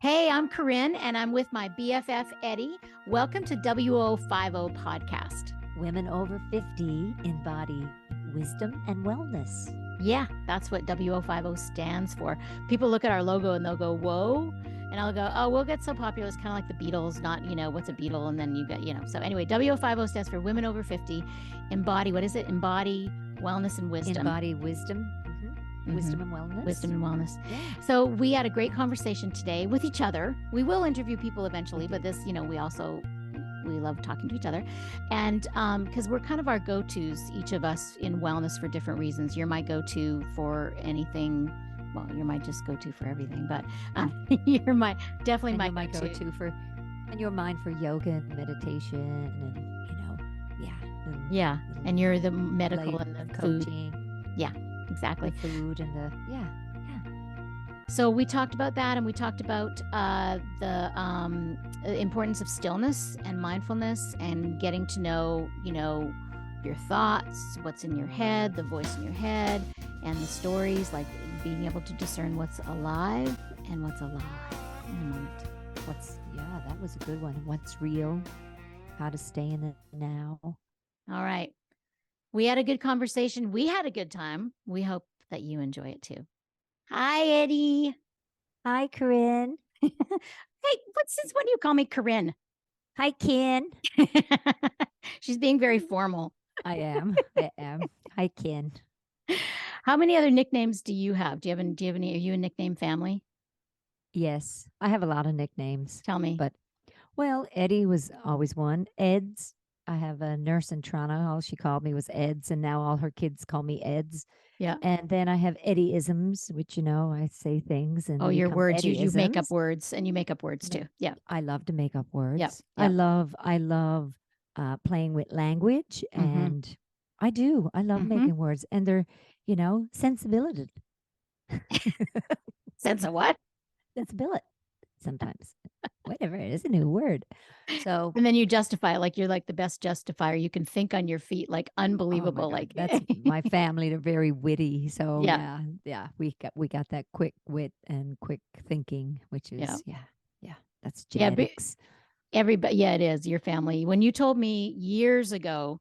Hey, I'm Corrine, and I'm with my BFF, Eddi. Welcome to W050 Podcast. Women over 50 embody wisdom and wellness. Yeah, that's what W050 stands for. People look at our logo and they'll go, whoa. And I'll go, oh, we'll get so popular. It's kind of like the Beatles, not, what's a Beatle? And then you get, So anyway, W050 stands for Women Over 50. Embody, what is it? Embody wellness and wisdom. Embody wisdom. Wisdom and wellness. Wisdom and wellness. Yeah. So we had a great conversation today with each other. We will interview people eventually, but this, we love talking to each other. And because we're kind of our go-tos, each of us in wellness for different reasons. You're my go-to for anything. Well, you're my just go-to for everything, but you're definitely my go-to for, and you're mine for yoga and meditation and, yeah. And you're the medical and the coaching. Food. Yeah. Exactly. The food and So we talked about that, and we talked about the importance of stillness and mindfulness and getting to know, your thoughts, what's in your head, the voice in your head, and the stories, like being able to discern what's alive and what's a lie in a moment. That was a good one. What's real, how to stay in the now. All right. We had a good conversation. We had a good time. We hope that you enjoy it too. Hi, Eddi. Hi, Corrine. Hey, since when do you call me Corrine? Hi, Ken. She's being very formal. I am. Hi, Ken. How many other nicknames do you have? Do you have any? Are you a nickname family? Yes, I have a lot of nicknames. Tell me. Eddi was always one. Eds. I have a nurse in Toronto. All she called me was Eds, and now all her kids call me Eds. Yeah. And then I have Eddi-isms, which, I say things. And your words. You make up words, and you make up words too. Yeah. I love to make up words. Yep. I love playing with language. And I do. I love making words. And they're, sensibility. Sense of what? Sensibility. Sometimes. Whatever. It is a new word. So, and then you justify it like you're like the best justifier. You can think on your feet, like unbelievable. Like that's my family. They're very witty. So yeah. We got that quick wit and quick thinking, which is that's genetics. Everybody, it is your family. When you told me years ago,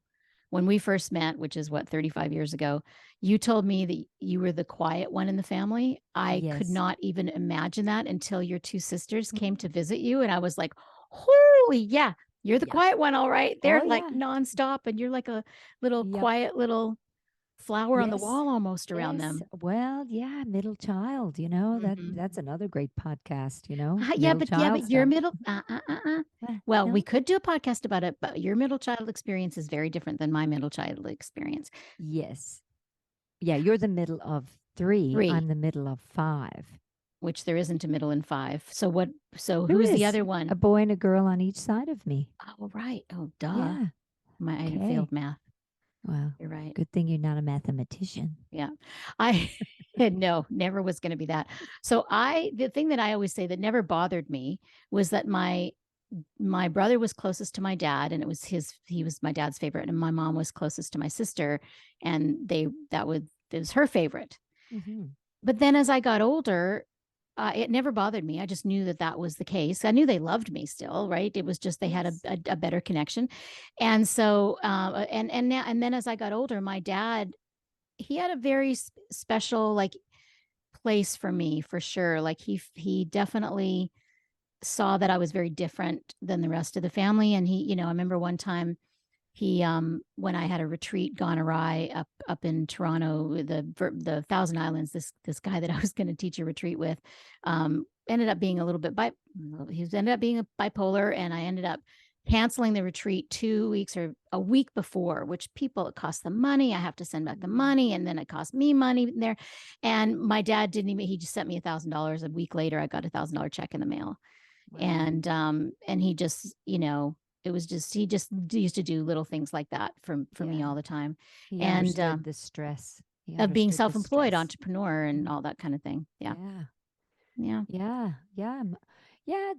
when we first met, which is 35 years ago, you told me that you were the quiet one in the family. I could not even imagine that until your two sisters came to visit you. And I was like, holy, you're the quiet one. All right. They're nonstop. And you're like a little quiet little flower on the wall almost around them. Well, middle child, that's another great podcast, but your middle, Well, we could do a podcast about it, but your middle child experience is very different than my middle child experience. Yes. Yeah, you're the middle of three. I'm the middle of 5. Which there isn't a middle in 5. So who's the other one? A boy and a girl on each side of me. Oh, right. Oh, duh. Yeah. I failed math. Well, you're right. Good thing you're not a mathematician. Yeah. No, never was going to be that. So the thing that I always say that never bothered me was that my brother was closest to my dad, and he was my dad's favorite, and my mom was closest to my sister, and it was her favorite. But then as I got older, it never bothered me. I just knew that was the case. I knew they loved me still, right? It was just they had a better connection. And so, and then as I got older, my dad, he had a very special place for me, for sure. Like he definitely saw that I was very different than the rest of the family. And he, I remember one time he, when I had a retreat gone awry up in Toronto, the Thousand Islands, this guy that I was going to teach a retreat with, ended up being a little bit ended up being a bipolar, and I ended up canceling the retreat 2 weeks or a week before, which it cost them money. I have to send back the money, and then it cost me money there. And my dad he just sent me $1,000. A week later, I got $1,000 check in the mail. Wow. And he just, it was just, he just used to do little things like that for me all the time. He understood the stress of being self-employed entrepreneur and all that kind of thing. Yeah.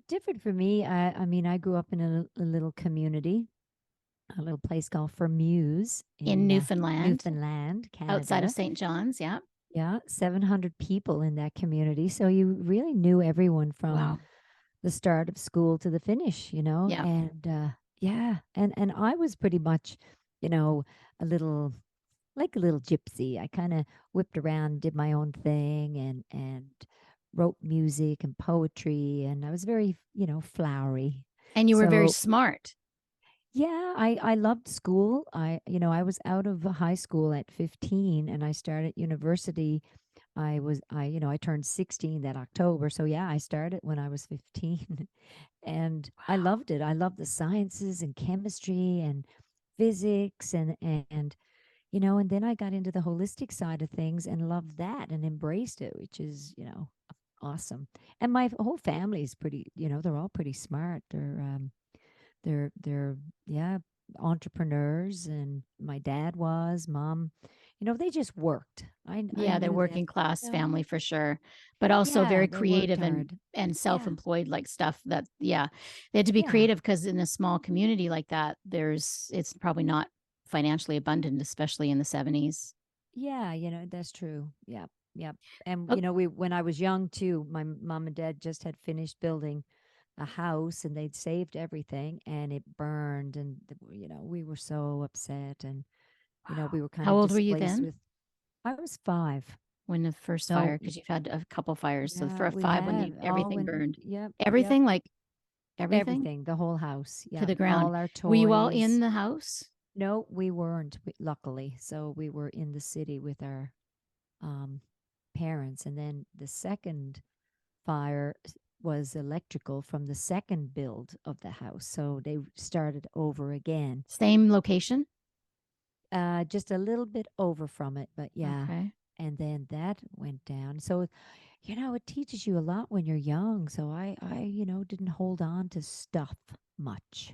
Different for me. I mean, I grew up in a little community, a little place called Fermuse in Newfoundland, Canada, outside of St. John's. Yeah. 700 people in that community. So you really knew everyone from the start of school to the finish, Yeah. and yeah, and I was pretty much, you know, a little like a little gypsy. I kind of whipped around, did my own thing, and wrote music and poetry, and I was very, flowery. And you were very So smart. yeah, I loved school. I was out of high school at 15, and I started university. I turned 16 that October. So yeah, I started when I was 15. And I Wow. loved it. I loved the sciences and chemistry and physics and then I got into the holistic side of things and loved that and embraced it, which is, awesome. And my whole family is pretty, they're all pretty smart. They're yeah, entrepreneurs, and my dad was, mom, they just worked. I Yeah, they're knew that, working class you know, family for sure, but also yeah, very they worked creative hard. and Yeah. self-employed like stuff that yeah. They had to be Yeah. creative because in a small community like that, it's probably not financially abundant, especially in the 70s. Yeah, that's true. Yep. Yep. And Oh, we when I was young too, my mom and dad just had finished building a house, and they'd saved everything, and it burned, and we were so upset, and we wow. were kind How of old were you displaced then with. I was 5. when the first So fire because you've had a couple fires. So yeah, for we 5 when you had all everything when burned. yep, yep, Everything, like everything everything, the whole house. to Yep. the ground. All our Were you all in toys. the house? No, we weren't, luckily. So we were in the city with our um parents, and then the second fire was electrical from the second build of the house. So they started over again. Same location? Just a little bit over from it, but yeah. Okay. And then that went down. So, it teaches you a lot when you're young. So I didn't hold on to stuff much.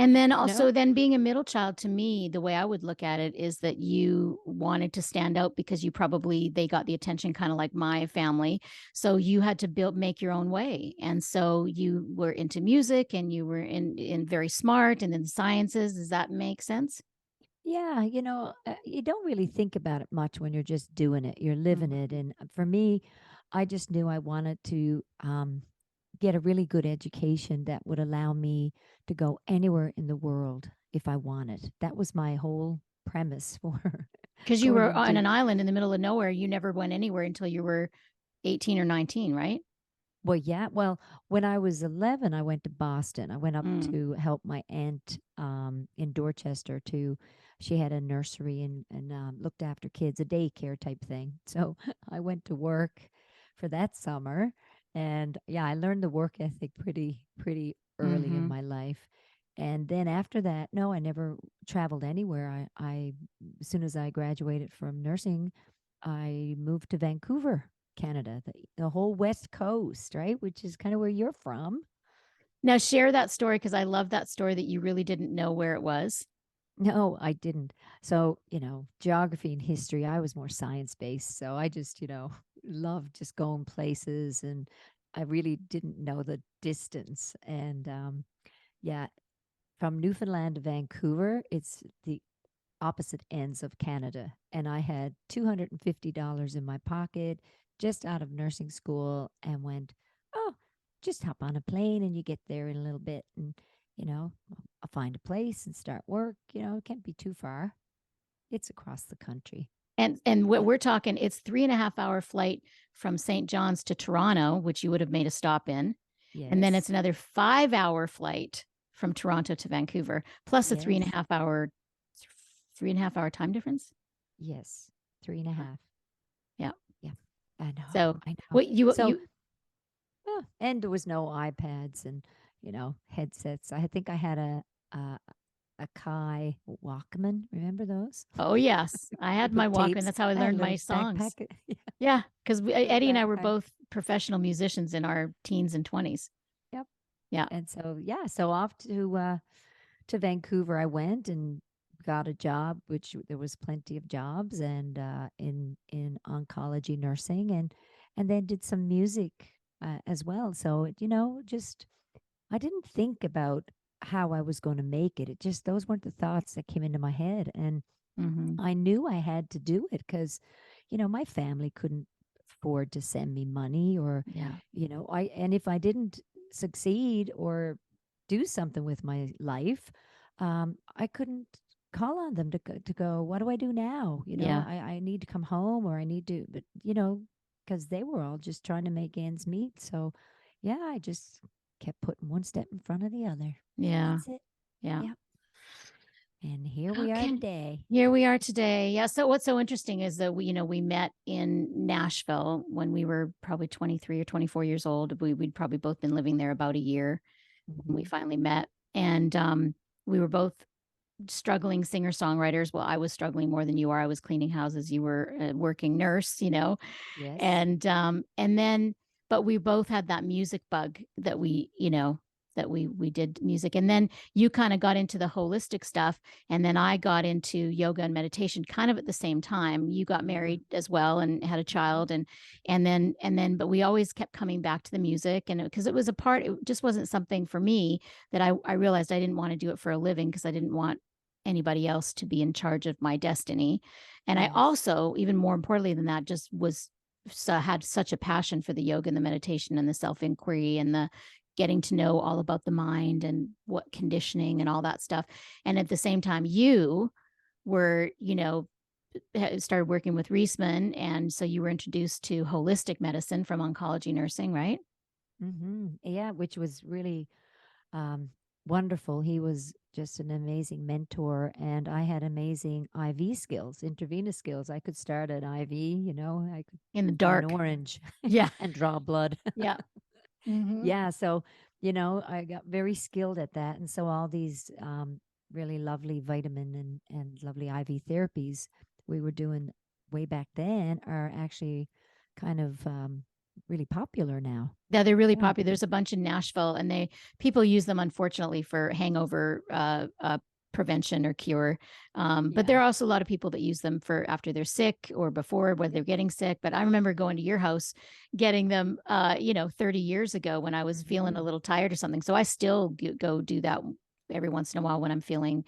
And then You know? also then being a middle child to me, the way I would look at it is that you wanted to stand out because you probably they got the attention kind of like my family. So you had to make your own way. And so you were into music and you were in very smart and in the sciences. Does that make sense? Yeah, you don't really think about it much when you're just doing it. You're living it. Mhm. And for me, I just knew I wanted to get a really good education that would allow me to go anywhere in the world if I wanted. That was my whole premise for Because you going were on into. an island in the middle of nowhere. You never went anywhere until you were 18 or 19, right? Well, yeah. Well, when I was 11, I went to Boston. I went up Mm. to help my aunt in Dorchester to. She had a nursery and looked after kids, a daycare type thing. So I went to work for that summer, and yeah, I learned the work ethic pretty early in Mm-hmm. my life. And then after that, no, I never traveled anywhere. I as soon as I graduated from nursing, I moved to Vancouver, Canada, the whole West Coast, right? Which is kind of where you're from. Now share that story because I love that story that you really didn't know where it was. No, I didn't. So, geography and history, I was more science based. So I just, loved just going places, and I really didn't know the distance. And yeah, from Newfoundland to Vancouver, it's the opposite ends of Canada. And I had $250 in my pocket just out of nursing school and went, oh, just hop on a plane and you get there in a little bit. And, you know, I'll find a place and start work. It can't be too far. It's across the country. And what Yeah. we're talking, it's 3.5 hour flight from St. John's to Toronto, which you would have made a stop in. And then it's Yes. another 5 hour flight from Toronto to Vancouver, plus a Yes. 3.5 hour time difference. Yes. Three and a half. Yeah. Yeah. I know. So I know. what you So, you yeah. And there was no iPads and, headsets. I think I had a Kai Walkman. Remember those? oh yes, I You had my put Walkman. tapes. That's how I I had a learned my little songs. backpack. Yeah, Yeah, because little Eddie and I were backpack. both professional musicians in our teens and 20s. Yep. Yeah. And so yeah, so off to Vancouver I went and got a job, which there was plenty of jobs, and in oncology nursing, and then did some music as well. So just I didn't think about how I was going to make it. It just those weren't the thoughts that came into my head, and Hmm. I knew I had to do it because, my family couldn't. afford to send me money, or, Yeah. and if I didn't succeed or do something with my life, I couldn't call on them to go, what do I do now? Yeah. I need to come home, or I need to, but, because they were all just trying to make ends meet. So, yeah, I just kept putting one step in front of the other. Yeah. That's it. Yeah. Yep. And here we are Okay. today. Here we are today. Yeah. So what's so interesting is that we met in Nashville when we were probably 23 or 24 years old. We'd probably both been living there about a year when we Hmm. finally met. And we were both struggling singer-songwriters. Well, I was struggling more than you are. I was cleaning houses. You were a working nurse, Yes. and then but we both had that music bug that we did music. And then you kind of got into the holistic stuff, and then I got into yoga and meditation kind of at the same time. You got Yeah. married as well and had a Hmm. child, and then but we always kept coming back to the music, and because it was a part, it just wasn't something for me that I realized I didn't want to do it for a living, because I didn't want anybody else to be in charge of my destiny. And I Yes. also, even more importantly than that, just had such a passion for the yoga and the meditation and the self-inquiry and the getting to know all about the mind and what conditioning and all that stuff. And at the same time, you were, started working with Reisman. And so you were introduced to holistic medicine from oncology nursing, right? Yeah, which was really um, wonderful. He was just an amazing mentor, and I had amazing IV skills, intravenous skills. I could start an IV, I could In the buy an dark. orange Yeah. and draw blood. Yeah. Hmm. Yeah, so, I got very skilled at that. And so all these really lovely vitamin and lovely IV therapies we were doing way back then are actually kind of really popular now. Yeah, they're really Yeah. popular. There's a bunch in Nashville, and people use them, unfortunately, for hangover prevention or cure. But Yeah. there are also a lot of people that use them for after they're sick or before, when Yep. they're getting sick. But I remember going to your house, getting them, 30 years ago when I was feeling Hmm. a little tired or something. So I still go do that every once in a while when I'm feeling,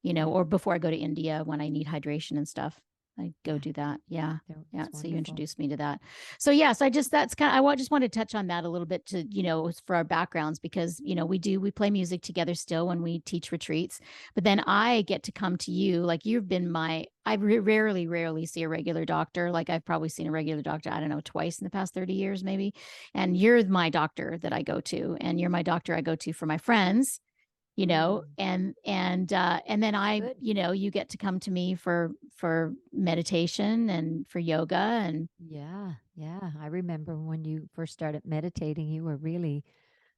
Yeah. or before I go to India when I need hydration and stuff. I go Yeah. do that. Yeah. Yeah. It's So you wonderful. introduced me to that. So yes, that's kind of, just wanted to touch on that a little bit to, for our backgrounds, because, we play music together still when we teach retreats, but then I get to come to you, like you've been I rarely see a regular doctor. Like I've probably seen a regular doctor, I don't know, twice in the past 30 years, maybe. And you're my doctor that I go to, and you're my doctor I go to for my friends, Mm. and then Good. you get to come to me for meditation and for yoga. And Yeah. Yeah. I remember when you first started meditating, you were really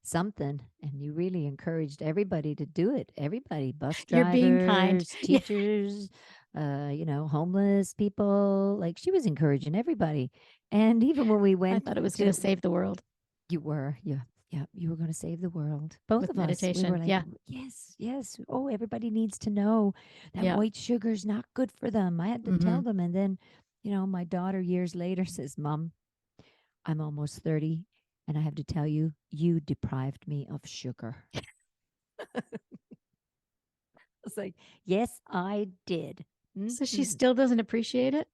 something, and you really encouraged everybody to do it. Everybody, bus you're being kind. drivers, Yeah. teachers, homeless people. Like, she was encouraging everybody. And even when we I went thought it was going to to, save the world you were, yeah, yeah, you were going to save the world. Both with of us, we were meditation. like, Yeah. yes, yes. Oh, everybody needs to know that Yeah. white sugar's not good for them. I had to Hmm. tell them. And then, my daughter years later says, Mom, I'm almost 30, and I have to tell you, you deprived me of sugar. Was like, yes, I did. So she Mhm. still doesn't appreciate it.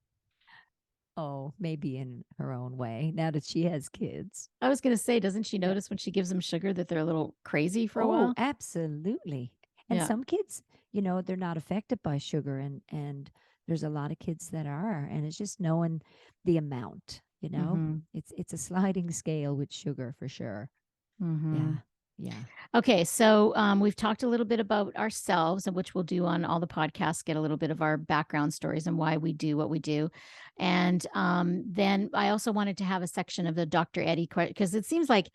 Oh, maybe in her own way now that she has kids. I was going to say, doesn't she Yeah. notice when she gives them sugar that they're a little crazy for a Oh, while? absolutely. And Yeah. some kids, they're not affected by sugar, and there's a lot of kids that are, and it's just knowing the amount. Hmm. It's a sliding scale with sugar for sure. Hmm. Yeah. Yeah. Okay, so we've talked a little bit about ourselves, and which we'll do on all the podcasts, get a little bit of our background stories and why we do what we do. And then I also wanted to have a section of the Dr. Eddi question, because it seems like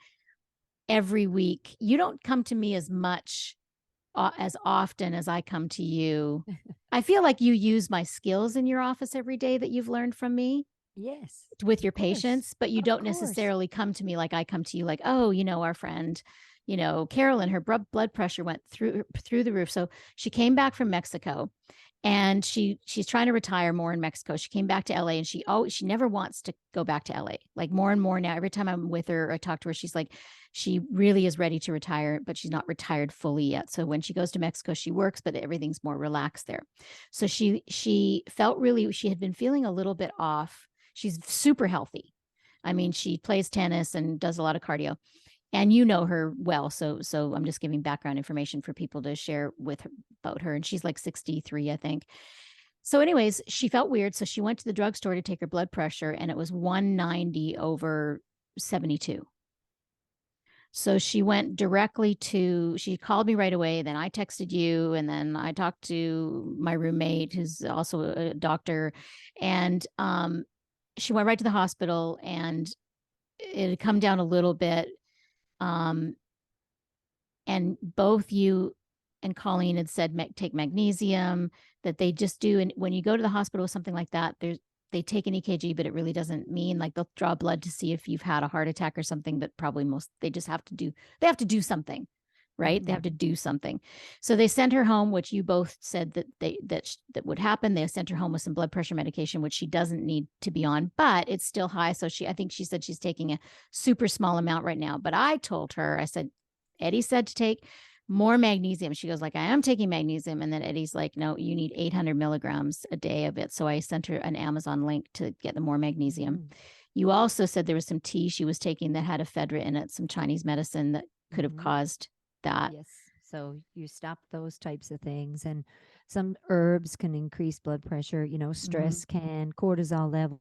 every week you don't come to me as much, as often as I come to you. I feel like you use my skills in your office every day that you've learned from me Yes. with your Of course. patients, but you Of don't course. necessarily come to me like I come to you, like, oh, our friend, Carolyn, her blood pressure went through the roof. So she came back from Mexico, and she's trying to retire more in Mexico. She came back to LA, and she never wants to go back to LA. Like more and more now, every time I'm with her or I talk to her, she's like, she really is ready to retire, but she's not retired fully yet. So when she goes to Mexico, she works, but everything's more relaxed there. So she had been feeling a little bit off. She's super healthy, I mean, she plays tennis and does a lot of cardio. And you know her well, so I'm just giving background information for people to share with her about her. And she's like 63, I think. So, anyways, she felt weird, so she went to the drugstore to take her blood pressure, and it was 190 over 72. So she went directly to, she called me right away. Then I texted you, and then I talked to my roommate, who's also a doctor. And she went right to the hospital, and it had come down a little bit. Um, and both you and Colleen had said take magnesium, that they just do. And when you go to the hospital with something like that, they take an EKG, but it really doesn't mean, like, they'll draw blood to see if you've had a heart attack or something, but probably they just have to do something, right? They have to do something. So they sent her home, which you both said that would happen. They sent her home with some blood pressure medication, which she doesn't need to be on, but it's still high. So I think she said she's taking a super small amount right now. But I told her, I said, Eddi said to take more magnesium. She goes like, I am taking magnesium. And then Eddi's like, no, you need 800 milligrams a day of it. So I sent her an Amazon link to get the more magnesium. You also said there was some tea she was taking that had ephedra in it, some Chinese medicine that could have caused that. Yes. So you stop those types of things. And some herbs can increase blood pressure, stress can, cortisol levels,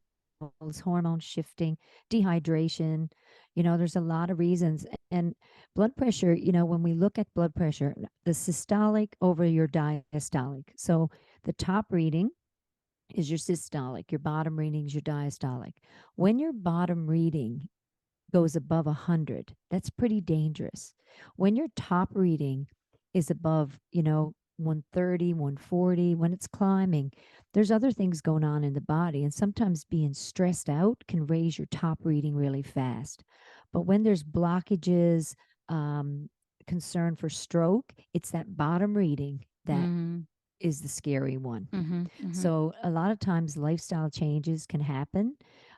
hormone shifting, dehydration. There's a lot of reasons. And blood pressure, when we look at blood pressure, the systolic over your diastolic. So the top reading is your systolic, your bottom reading is your diastolic. When your bottom reading goes above 100, that's pretty dangerous. When your top reading is above, 130, 140, when it's climbing, there's other things going on in the body. And sometimes being stressed out can raise your top reading really fast. But when there's blockages, concern for stroke, it's that bottom reading that is the scary one. So a lot of times lifestyle changes can happen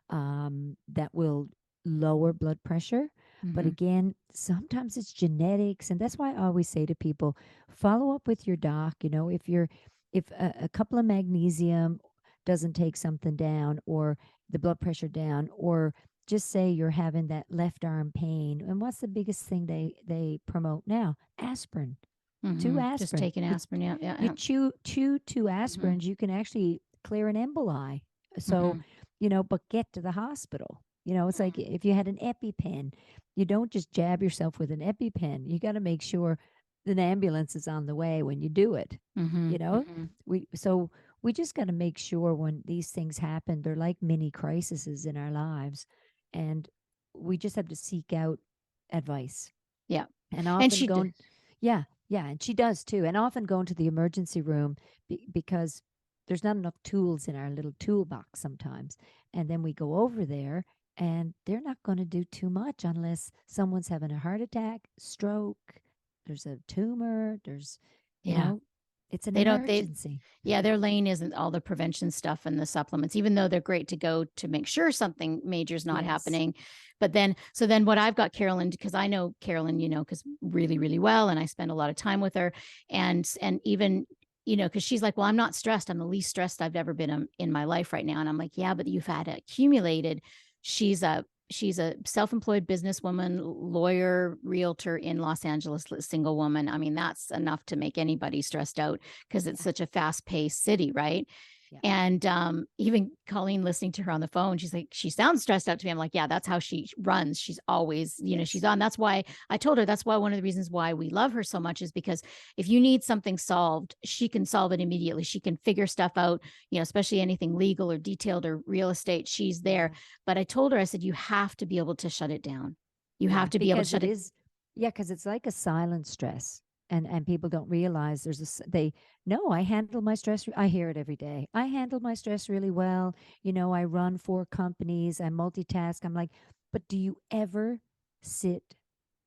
that will lower blood pressure. But again, sometimes it's genetics. And that's why I always say to people, follow up with your doc. If a couple of magnesium doesn't take something down, or the blood pressure down, or just say you're having that left arm pain. And what's the biggest thing they promote now? Aspirin. 2 aspirin. Just taking aspirin. Yeah. You chew 2 aspirins, you can actually clear an emboli. So, but get to the hospital. It's like if you had an EpiPen, you don't just jab yourself with an EpiPen. You got to make sure an ambulance is on the way when you do it. We just got to make sure when these things happen, they're like mini crises in our lives, and we just have to seek out advice. Yeah, and often yeah, and she does too. And often go into the emergency room because there's not enough tools in our little toolbox sometimes. And then we go over there, and they're not going to do too much unless someone's having a heart attack, stroke, there's a tumor, there's, it's an emergency. Their lane isn't all the prevention stuff and the supplements, even though they're great to go to make sure something major is not happening. But then what I've got Carolyn, because I know Carolyn, because really, really well, and I spend a lot of time with her, and even, because she's like, well, I'm not stressed. I'm the least stressed I've ever been in my life right now. And I'm like, yeah, but you've had accumulated. She's a self-employed businesswoman, lawyer, realtor in Los Angeles, single woman. I mean, that's enough to make anybody stressed out because it's such a fast-paced city, right? Yeah. And even Colleen, listening to her on the phone, she's like, she sounds stressed out to me. I'm like, yeah, that's how she runs. She's always, she's on. That's why I told her, that's why one of the reasons why we love her so much is because if you need something solved, she can solve it immediately. She can figure stuff out, especially anything legal or detailed or real estate. She's there. But I told her, I said, you have to be able to shut it down. You have to be able to shut it. Yeah, because it's like a silent stress. And people don't realize I handle my stress. I hear it every day. I handle my stress really well. I run 4 companies. I multitask. I'm like, but do you ever sit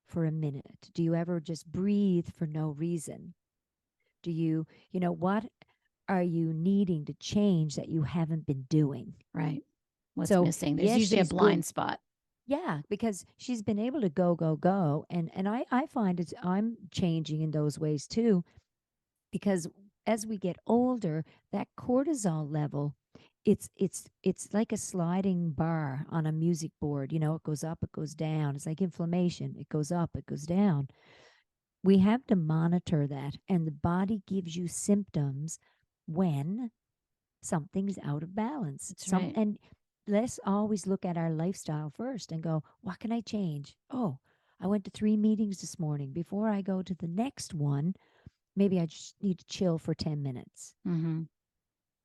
for a minute? Do you ever just breathe for no reason? Do you, what are you needing to change that you haven't been doing? Right. What's missing? There's usually a blind spot. Yeah, because she's been able to go. And I find I'm changing in those ways too, because as we get older, that cortisol level it's like a sliding bar on a music board. You know, it goes up, it goes down. It's like inflammation. It goes up, it goes down. We have to monitor that, and the body gives you symptoms when something's out of balance. That's right. And let's always look at our lifestyle first and go, what can I change? Oh, I went to 3 meetings this morning. Before I go to the next one, maybe I just need to chill for 10 minutes. Mm-hmm.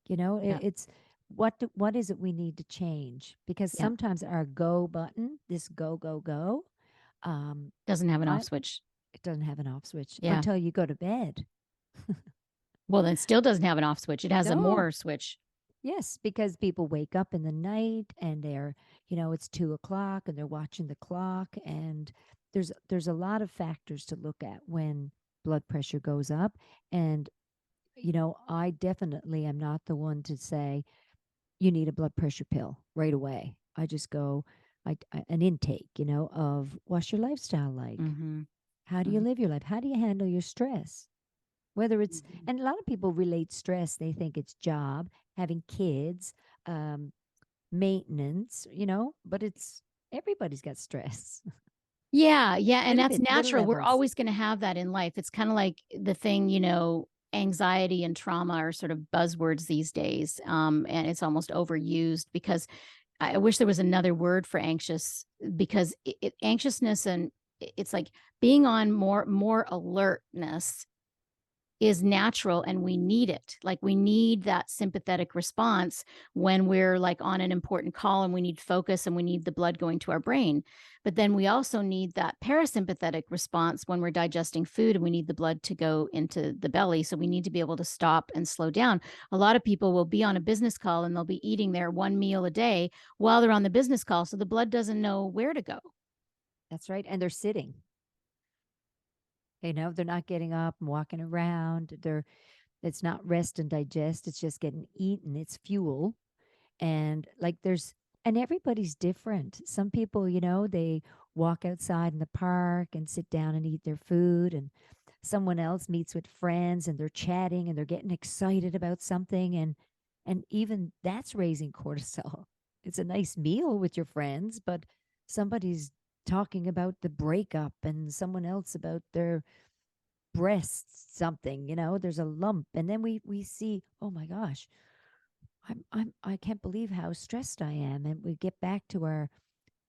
You know, Yeah. it's what is it we need to change? Because Yeah. sometimes our go button, this go go go, um, Doesn't have an off I switch. it doesn't have an off switch Yeah. until you go to bed. Well, then it still doesn't have an off switch. It has a No, more switch. yes, because people wake up in the night and they're, it's 2 o'clock and they're watching the clock, and there's a lot of factors to look at when blood pressure goes up. And I definitely am not the one to say you need a blood pressure pill right away. I just go an intake, of what's your lifestyle like? Mm-hmm. How do you Mm-hmm. live your life? How do you handle your stress? Whether it's, Mm-hmm. and a lot of people relate stress, they think it's job, having kids, um, maintenance, but it's everybody's got stress. Yeah, yeah, and that's Little natural. We're levels. always going to have that in life. It's kind of like the thing, anxiety and trauma are sort of buzzwords these days. And it's almost overused because I wish there was another word for anxious because anxiousness and it's like being on more alertness is natural and we need it. Like we need that sympathetic response when we're like on an important call and we need focus and we need the blood going to our brain. But then we also need that parasympathetic response when we're digesting food and we need the blood to go into the belly. So we need to be able to stop and slow down. A lot of people will be on a business call and they'll be eating their one meal a day while they're on the business call. So the blood doesn't know where to go. That's right. And they're sitting. They're not getting up and walking around. It's not rest and digest. It's just getting eaten. It's fuel. And like and everybody's different. Some people, they walk outside in the park and sit down and eat their food, and someone else meets with friends and they're chatting and they're getting excited about something, and even that's raising cortisol. It's a nice meal with your friends, but somebody's talking about the breakup and someone else about their breasts something, there's a lump, and then we see, oh my gosh, I can't believe how stressed I am. And we get back to our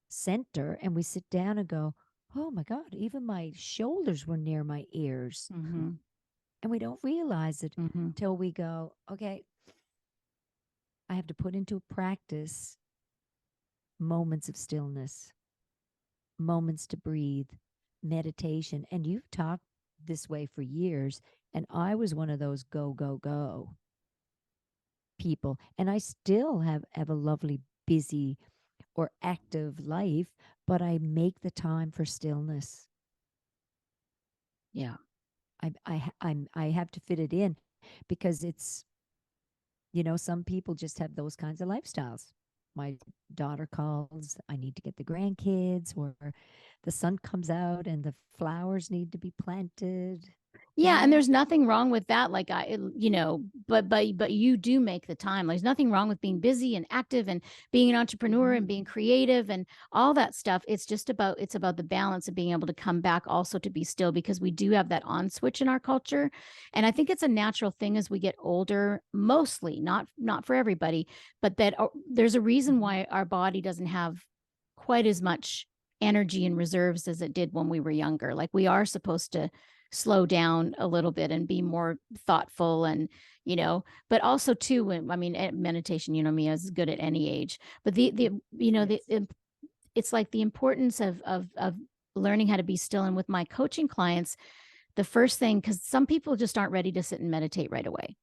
center and we sit down and go, oh my God, even my shoulders were near my ears. Mm-hmm. And we don't realize it Mm-hmm. till we go, okay, I have to put into practice moments of stillness, moments to breathe, meditation. And you've talked this way for years. And I was one of those go, go, go people. And I still have a lovely, busy, or active life, but I make the time for stillness. Yeah. I have to fit it in because it's, some people just have those kinds of lifestyles. My daughter calls, I need to get the grandkids, or the sun comes out and the flowers need to be planted, you Yeah, and know? there's nothing wrong with that. Like but you do make the time. There's nothing wrong with being busy and active and being an entrepreneur and Mm-hmm. being creative and all that stuff. It's about the balance of being able to come back also to be still because we do have that on switch in our culture. And I think it's a natural thing as we get older, mostly, not for everybody, but that there's a reason Mm-hmm. why our body doesn't have quite as much energy and reserves as it did when we were younger. Like we are supposed to slow down a little bit and be more thoughtful and but also too when I mean meditation, me, is good at any age, but the Yes. it's like the importance of learning how to be still. And with my coaching clients, the first thing, because some people just aren't ready to sit and meditate right away.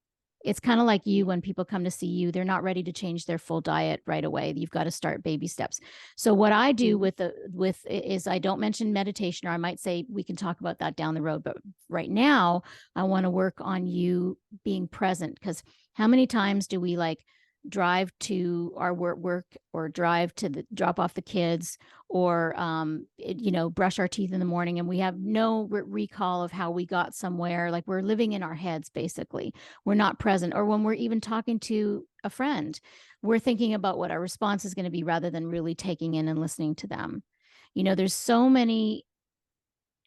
It's kind of like you Yeah. when people come to see you, they're not ready to change their full diet right away. You've got to start baby steps. So what I do Mm-hmm. with is I don't mention meditation, or I might say we can talk about that down the road, but right now I want to work on you being present, because how many times do we like drive to our work or drive to the drop off the kids or brush our teeth in the morning and we have no recall of how we got somewhere. Like we're living in our heads basically, we're not present. Or when we're even talking to a friend, we're thinking about what our response is going to be rather than really taking in and listening to them. There's so many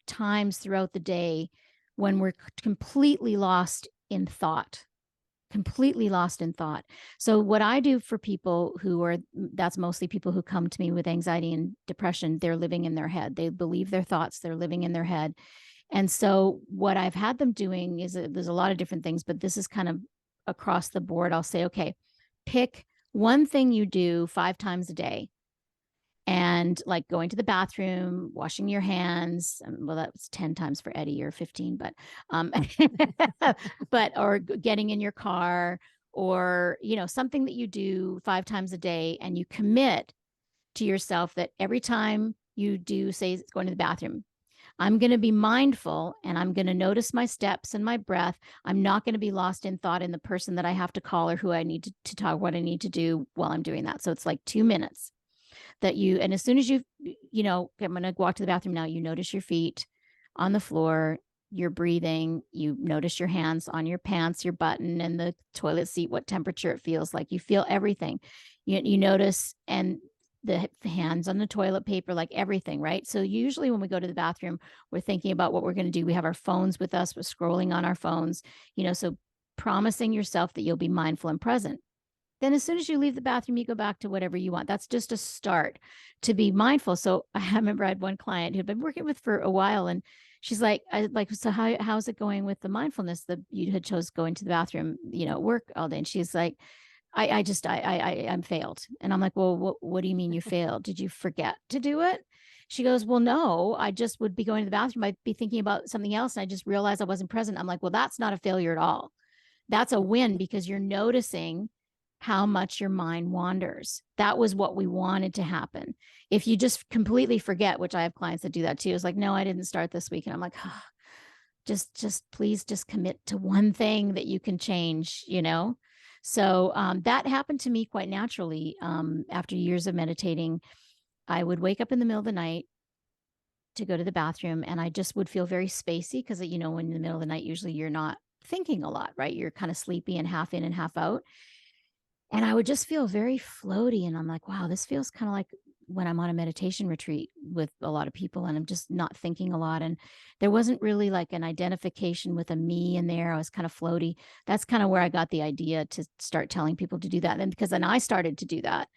times throughout the day when we're completely lost in thought. So what I do for people that's mostly people who come to me with anxiety and depression, they're living in their head. They believe their thoughts, they're living in their head. And so what I've had them doing is there's a lot of different things, but this is kind of across the board. I'll say, okay, pick one thing you do 5 times a day, and like going to the bathroom, washing your hands. Well, that was 10 times for Eddi, or 15, um, or getting in your car, or, something that you do 5 times a day, and you commit to yourself that every time you do, say, going to the bathroom, I'm going to be mindful and I'm going to notice my steps and my breath. I'm not going to be lost in thought in the person that I have to call or who I need to talk, what I need to do while I'm doing that. So it's like 2 minutes and as soon as I'm going to walk to the bathroom now, you notice your feet on the floor, you're breathing, you notice your hands on your pants, your button, and the toilet seat, what temperature it feels like. You feel everything. You notice, and the hands on the toilet paper, like everything, right? So usually when we go to the bathroom, we're thinking about what we're going to do. We have our phones with us, we're scrolling on our phones, so promising yourself that you'll be mindful and present. Then as soon as you leave the bathroom, you go back to whatever you want. That's just a start to be mindful. So I remember I had one client who'd been working with for a while, and she's like, so how's it going with the mindfulness that you had chose going to the bathroom, work all day? And she's like, I'm failed. And I'm like, well, what do you mean you failed? Did you forget to do it? She goes, well, no, I just would be going to the bathroom. I'd be thinking about something else. And I just realized I wasn't present. I'm like, well, that's not a failure at all. That's a win, because you're noticing how much your mind wanders. That was what we wanted to happen. If you just completely forget, which I have clients that do that too, it's like, no, I didn't start this week. And I'm like, oh, just please just commit to one thing that you can change, So that happened to me quite naturally. After years of meditating, I would wake up in the middle of the night to go to the bathroom, and I just would feel very spacey because, when in the middle of the night, usually you're not thinking a lot, right? You're kind of sleepy and half in and half out. And I would just feel very floaty. And I'm like, wow, this feels kind of like when I'm on a meditation retreat with a lot of people and I'm just not thinking a lot. And there wasn't really like an identification with a me in there. I was kind of floaty. That's kind of where I got the idea to start telling people to do that. And because then I started to do that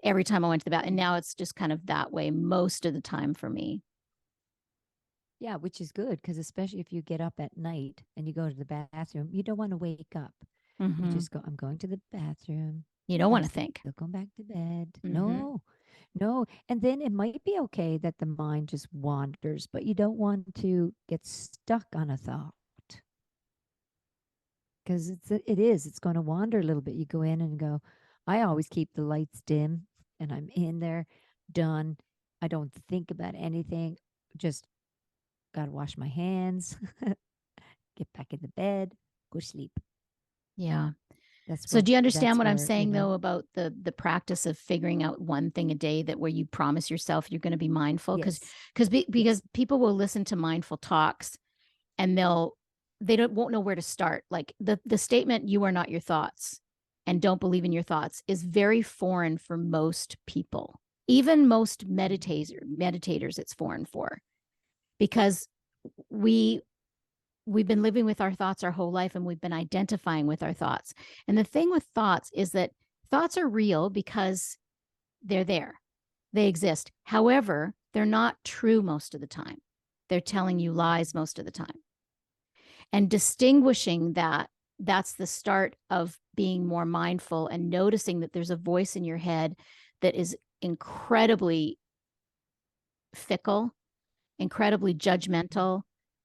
every time I went to the bathroom. And now it's just kind of that way most of the time for me. Yeah, which is good, because especially if you get up at night and you go to the bathroom, you don't want to wake up. You just go, I'm going to the bathroom. You don't want to still think. go back to bed. No. And then it might be okay that the mind just wanders, but you don't want to get stuck on a thought, because it's going to wander a little bit. You go in and go, I always keep the lights dim and I'm in there, done. I don't think about anything. Just got to wash my hands, get back in the bed, go sleep. Yeah. So do you understand what I'm saying, you know, though, about the practice of figuring out one thing a day that where you promise yourself you're going to be mindful? Because people will listen to mindful talks and won't know where to start. Like the statement, you are not your thoughts and don't believe in your thoughts, is very foreign for most people. Even most meditators, it's foreign for, because we've been living with our thoughts our whole life, and we've been identifying with our thoughts. And the thing with thoughts is that thoughts are real because they're there. They exist. However, they're not true most of the time. They're telling you lies most of the time. And distinguishing that's the start of being more mindful and noticing that there's a voice in your head that is incredibly fickle, incredibly judgmental.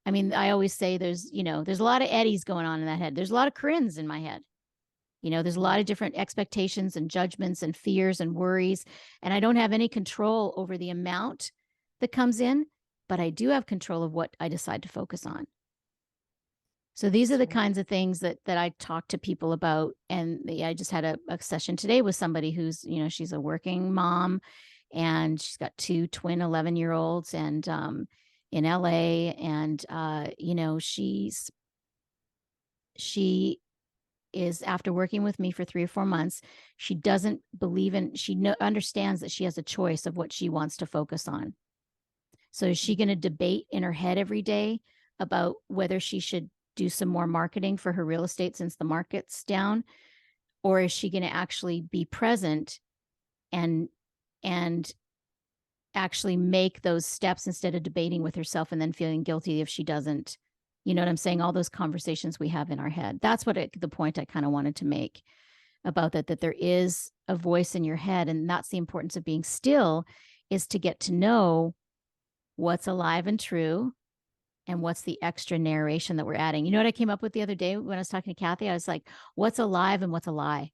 I mean, I always say there's a lot of Eddies going on in that head. There's a lot of Corrines in my head. There's a lot of different expectations and judgments and fears and worries. And I don't have any control over the amount that comes in, but I do have control of what I decide to focus on. So these are the kinds of things that I talk to people about. And I just had a session today with somebody who's, she's a working mom, and she's got 2 twin 11-year-olds, and in LA. And, she is after working with me for 3 or 4 months, she doesn't believe in, understands that she has a choice of what she wants to focus on. So is she going to debate in her head every day about whether she should do some more marketing for her real estate since the market's down? Or is she going to actually be present and and actually make those steps instead of debating with herself and then feeling guilty if she doesn't? You know what I'm saying? All those conversations we have in our head. That's the point I kind of wanted to make about that there is a voice in your head, and that's the importance of being still, is to get to know what's alive and true and what's the extra narration that we're adding. You know what I came up with the other day when I was talking to Kathy? I was like, what's alive and what's a lie?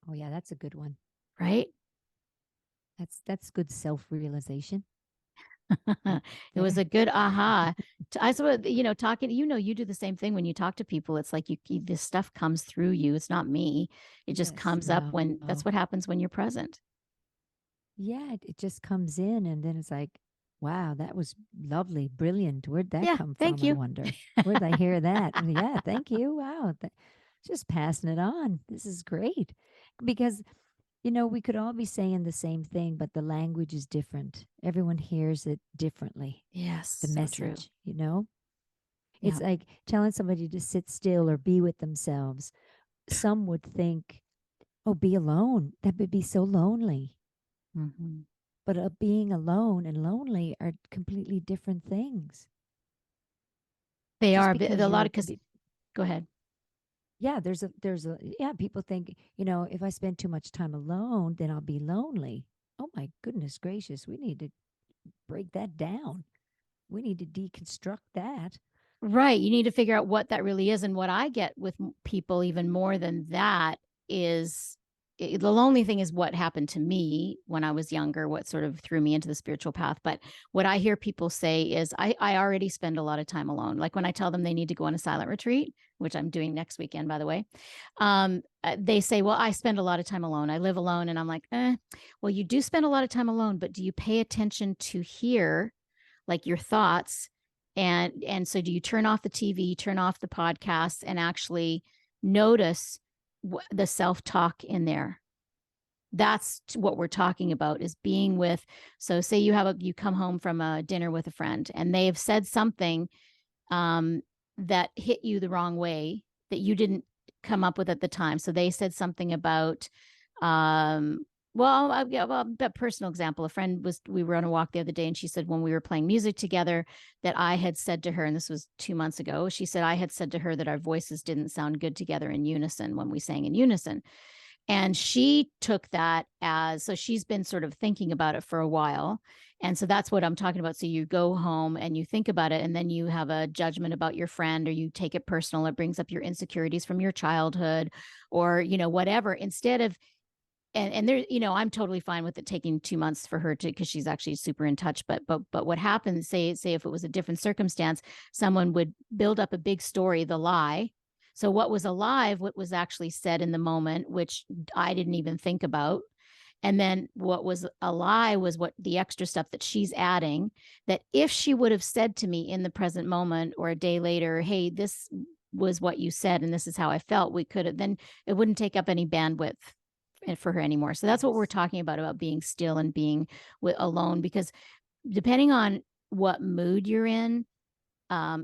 Oh yeah, that's a good one. Right? That's good self-realization It right was there. a good aha. I saw, talking, you do the same thing when you talk to people. It's like this stuff comes through you. It's not me. It just Yes. comes up when, that's No. what happens when you're present. Yeah, it just comes in and then it's like, wow, that was lovely, brilliant. Where'd that Yeah. come Thank from? I you. wonder. Where'd I hear that? Yeah, thank you. Wow. Just passing it on. This is great. Because, we could all be saying the same thing, but the language is different. Everyone hears it differently, Yes. the So true. message. Yeah. It's like telling somebody to sit still or be with themselves. Some would think, oh, be alone. That would be so lonely. Mm-hmm. But being alone and lonely are completely different things. They Just are because a lot you're, of, because go ahead. yeah, yeah, people think, if I spend too much time alone, then I'll be lonely. Oh my goodness gracious, we need to break that down. We need to deconstruct that. Right. You need to figure out what that really is. And what I get with people, even more than that, is the lonely thing is what happened to me when I was younger, what sort of threw me into the spiritual path. But what I hear people say is, I already spend a lot of time alone. Like when I tell them they need to go on a silent retreat, which I'm doing next weekend, by the way, they say, well, I spend a lot of time alone. I live alone. And I'm like, well, you do spend a lot of time alone, but do you pay attention to hear like your thoughts? And so do you turn off the TV, turn off the podcasts, and actually notice the self-talk in there? That's what we're talking about, is being with. So say you come home from a dinner with a friend and they have said something that hit you the wrong way that you didn't come up with at the time. So they said something about, well, a personal example. A friend we were on a walk the other day, and she said when we were playing music together that I had said to her, and this was 2 months ago, she said I had said to her that our voices didn't sound good together in unison when we sang in unison. And she took that as, so she's been sort of thinking about it for a while. And so that's what I'm talking about. So you go home and you think about it, and then you have a judgment about your friend, or you take it personal. It brings up your insecurities from your childhood, or, whatever, instead of, and there, I'm totally fine with it taking 2 months for her to, because she's actually super in touch. But what happens, say if it was a different circumstance, someone would build up a big story, the lie. So what was alive, what was actually said in the moment, which I didn't even think about. And then what was a lie was what the extra stuff that she's adding, that if she would have said to me in the present moment or a day later, hey, this was what you said and this is how I felt, we could have, then it wouldn't take up any bandwidth for her anymore. So that's what we're Yes. talking about being still and being alone, because depending on what mood you're in,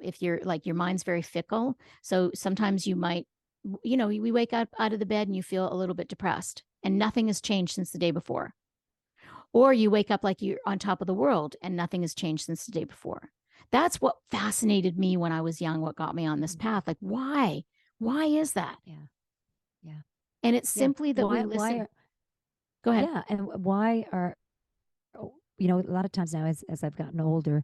if you're like, your mind's very fickle. So sometimes you might, we wake up out of the bed and you feel a little bit depressed and nothing has changed since the day before. Or you wake up like you're on top of the world and nothing has changed since the day before. That's what fascinated me when I was young, what got me on this Mm. path. Like, why? Why is that? Yeah. Yeah. And it's Yeah. simply that we Why listen. are Go ahead. yeah, and why are a lot of times now as I've gotten older,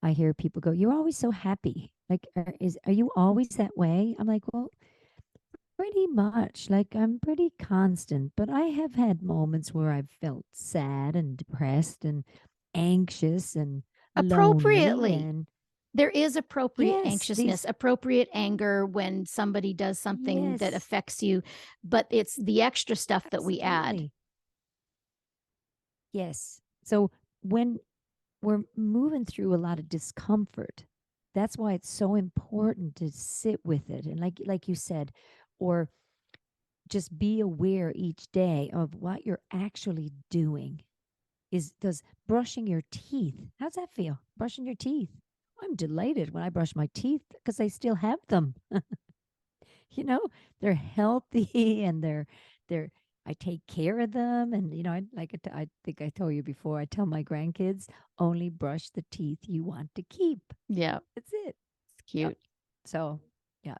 I hear people go, "You're always so happy." Like, are you always that way? I'm like, well, pretty much. Like, I'm pretty constant, but I have had moments where I've felt sad and depressed and anxious and lonely. Appropriately. And There is appropriate yes, anxiousness, appropriate anger when somebody does something that yes, affects you, but it's the extra stuff that we add. absolutely. Yes. So when we're moving through a lot of discomfort, that's why it's so important to sit with it. And like you said, or just be aware each day of what you're actually doing. Does brushing your teeth, how's that feel? Brushing your teeth. I'm delighted when I brush my teeth because I still have them. you know, they're healthy and they're I take care of them. And I think I told you before, I tell my grandkids, only brush the teeth you want to keep. Yeah, That's it. it's Yep. cute. So yeah.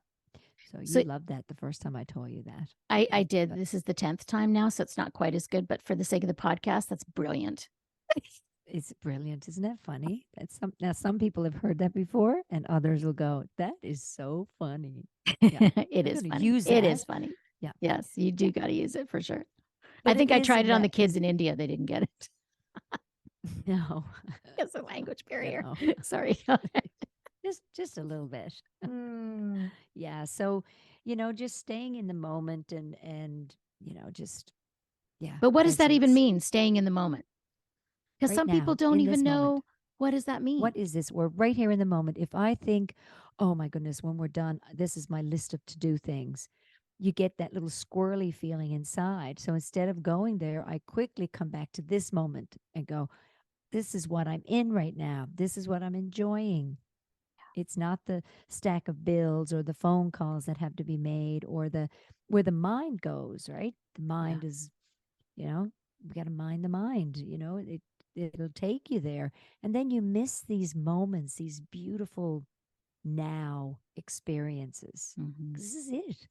So you So loved that the first time I told you that. I Yeah. did. This is the 10th time now, so it's not quite as good, but for the sake of the podcast, that's brilliant. It's brilliant. Isn't that funny? Some people have heard that before and others will go, that is so funny. Yeah. It I'm is gonna funny. use It that. is funny. Yeah. Yes, you Yeah. do got to use it for sure. I But it think I is tried in it on the that kids in India. They didn't get it. no. It's a language you barrier. know. Sorry. Just a little bit. Mm. Yeah. So, just staying in the moment and just yeah, But what does that even presence mean, staying in the moment? Because right some people now don't in even this moment. know what does that mean. What is this? We're right here in the moment. If I think, oh my goodness, when we're done, this is my list of to do things, you get that little squirrely feeling inside. So instead of going there, I quickly come back to this moment and go, this is what I'm in right now. This is what I'm enjoying. It's not the stack of bills or the phone calls that have to be made or the where the mind goes, right? The Yeah. mind is, we got to mind the mind, it'll take you there. And then you miss these moments, these beautiful now experiences. Mm-hmm. This is it.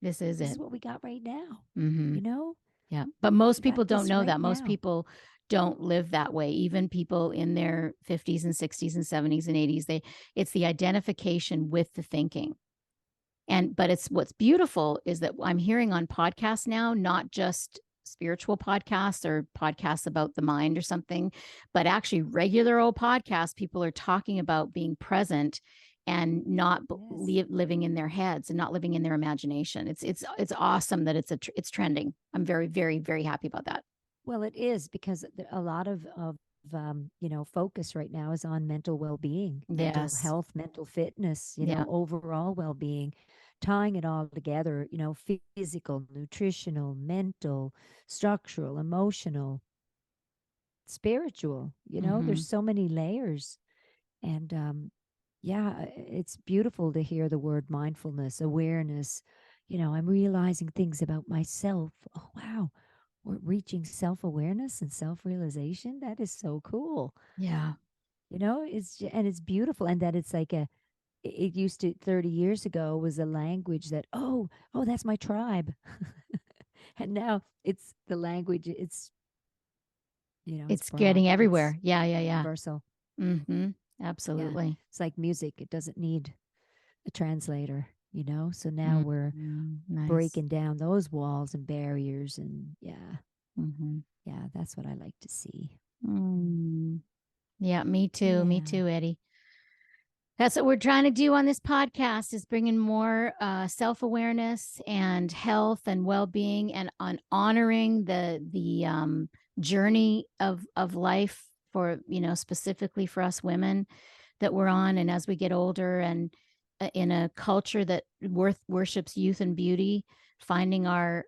This is This is it. what we got right now. Mm-hmm. You know, Yeah. But most we got people don't this know right that. Most now. people don't live that way. Even people in their 50s and 60s and 70s and 80s, it's the identification with the thinking. But it's what's beautiful is that I'm hearing on podcasts now, not just spiritual podcasts or podcasts about the mind or something, but actually regular old podcasts. People are talking about being present and not Yes. living in their heads and not living in their imagination. It's awesome that it's trending. I'm very, very, very happy about that. Well, it is because a lot of focus right now is on mental well-being, mental Yes. health, mental fitness, Yeah. overall well-being, tying it all together, physical, nutritional, mental, structural, emotional, spiritual, Mm-hmm. there's so many layers. And yeah, it's beautiful to hear the word mindfulness, awareness. I'm realizing things about myself. Oh, wow. We're reaching self awareness and self realization. That is so cool. Yeah. And it's beautiful. And that it's like it used to 30 years ago was a language that, oh, that's my tribe. And now it's the language, it's It's broad, getting it's everywhere. Yeah. Yeah. Yeah. universal. Mm-hmm. Yeah. Absolutely. It's like music, it doesn't need a translator, So now we're Mm-hmm. Nice. breaking down those walls and barriers. And yeah, Mm-hmm. yeah, that's what I like to see. Mm. Yeah, me too. Me Yeah. too, Eddi. That's what we're trying to do on this podcast is bringing more self-awareness and health and well-being and on honoring the journey of life for, specifically for us women that we're on. And as we get older and in a culture that worships youth and beauty, finding our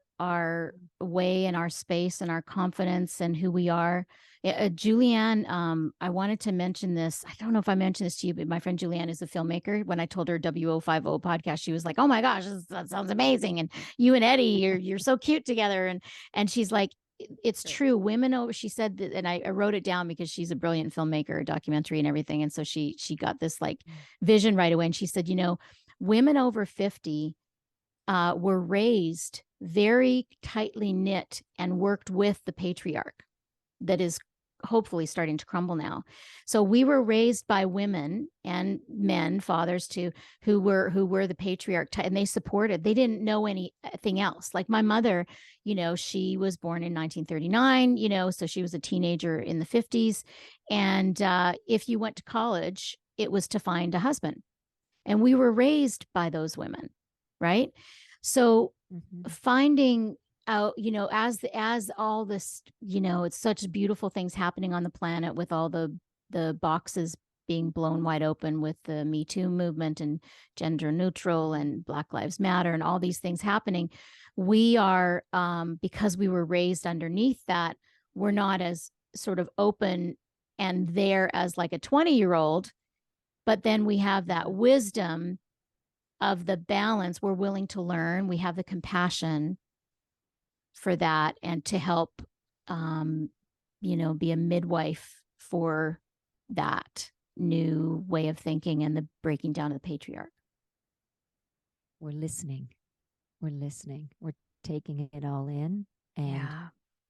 way and our space and our confidence and who we are. Julianne, I wanted to mention this. I don't know if I mentioned this to you, but my friend Julianne is a filmmaker. When I told her WO50 podcast, she was like, "Oh my gosh, that sounds amazing!" And you and Eddi, you're so cute together. And she's like, "It's true. Women over." She said that, and I wrote it down because she's a brilliant filmmaker, documentary, and everything. And so she got this like vision right away. And she said, women over 50 were raised very tightly knit and worked with the patriarch that is hopefully starting to crumble now. So we were raised by women and men, fathers too, who were the patriarch, and they supported. They didn't know anything else. Like my mother, she was born in 1939. So she was a teenager in the 50s, and if you went to college, it was to find a husband, and we were raised by those women, right? So Mm-hmm. finding out, as all this, it's such beautiful things happening on the planet with all the boxes being blown wide open with the Me Too movement and gender neutral and Black Lives Matter and all these things happening, we are, because we were raised underneath that, we're not as sort of open and there as like a 20-year-old, but then we have that wisdom of the balance. We're willing to learn. We have the compassion for that and to help, be a midwife for that new way of thinking and the breaking down of the patriarch. We're listening. We're taking it all in. And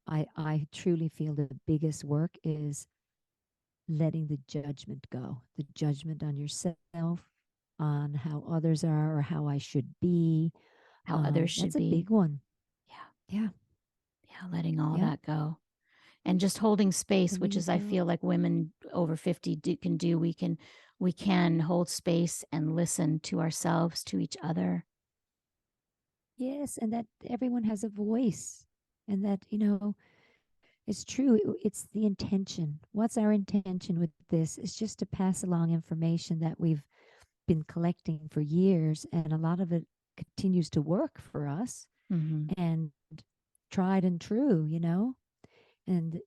I truly feel the biggest work is letting the judgment go, the judgment on yourself, on how others are or how I should be. How others should that's be. A big one. Yeah. Letting all that go. And just holding space, which is, I feel like women over 50 can do. We can hold space and listen to ourselves, to each other. Yes, and that everyone has a voice, and that, it's true. It's the intention. What's our intention with this? It's just to pass along information that we've been collecting for years, and a lot of it continues to work for us, and tried and true, and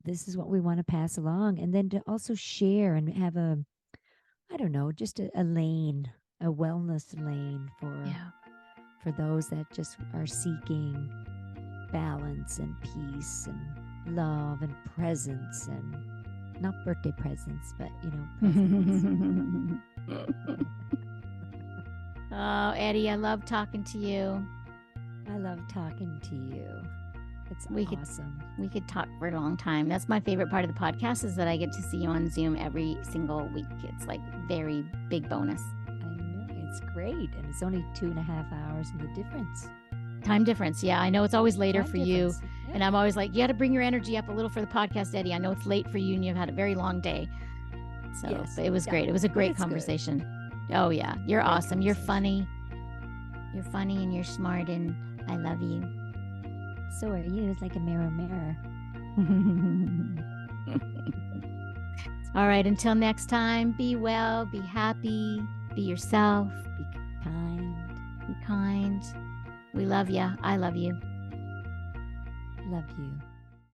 this is what we want to pass along. And then to also share and have just a lane, a wellness lane for those that just are seeking balance and peace and love and presence, and not birthday presents, but presents. Oh, Eddi, I love talking to you. I love talking to you. It's awesome. We could talk for a long time. That's my favorite part of the podcast, is that I get to see you on Zoom every single week. It's like very big bonus. I know, it's great. And it's only 2.5 hours in the difference. Time difference. Yeah, I know it's always later for you. Yeah. And I'm always like, you got to bring your energy up a little for the podcast, Eddi. I know it's late for you and you've had a very long day. So but it was great. It was a great conversation. Good. Oh, yeah. You're awesome. You're funny. You're funny and you're smart, and I love you. So are you. It's like a mirror, mirror. All right. Until next time, be well, be happy, be yourself, be kind. Be kind. We love you. I love you. Love you.